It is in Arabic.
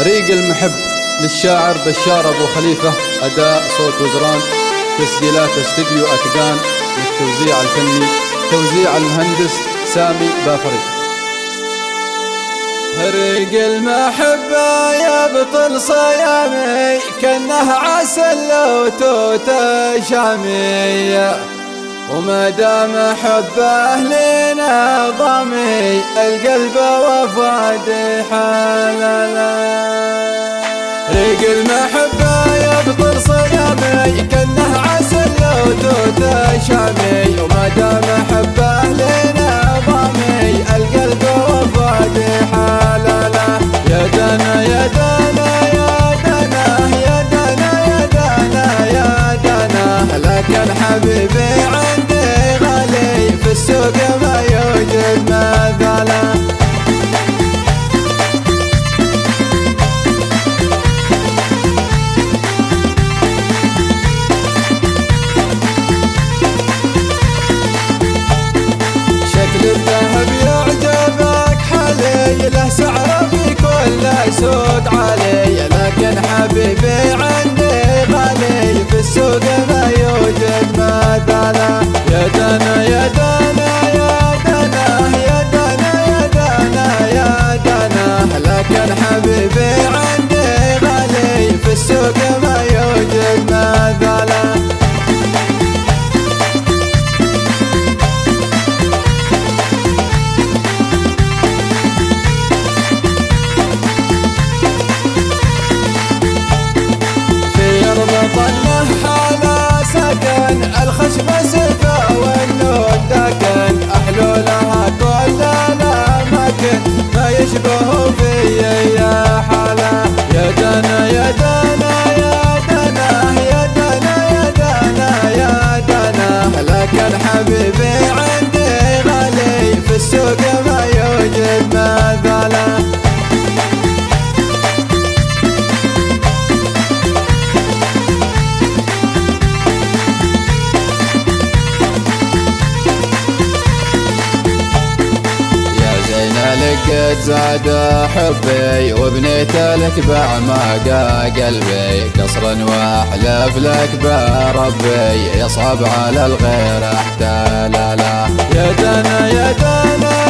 ريق المحب للشاعر بشار أبو خليفة. أداء صوت وزران. تسجيلات استديو أتقان. للتوزيع الفني توزيع المهندس سامي بافري. ريق المحبة يبطل صيامي كأنه عسل لو توت شامي، وما دام حبه لنا ضمي القلب وفؤاد حلالا. ريق المحبة يبطل صيامي كأنه عسل لو توت شامي، وما دام حبه لنا ضمي القلب وفؤاد حلالا. يا دنا يا دنا يا دنا يا دنا يا دنا يا دنا، لكن حبيبي عندي غالي في السوق ما يوجد مثاله. شكل الذهب يعجبك حالي، له سعر في كل سوق عالي، لكن حبيبي عندي غالي في السوق ما يوجد مثاله. يا دنا يا دنا يا دنا يا دنا يا دنا يا دنا، لكن حبيبي عندي غالي في السوق ما يوجد مثاله. ظنه حالا سكن الخشب سفا والنود دكن، أحلو لها كل الأماكن ما يشبه في يا حلا. يا دنا يا دنا يا دنا يا دنا يا دنا يا دنا، لكن حبيبي عندي غالي في السوق ما يوجد مثاله. لقيت زاد حبي وبنيت لك بعماق قلبي، قصرا واحلف لك بربي يصعب على الغير احتلالا. يا دنا يا دنا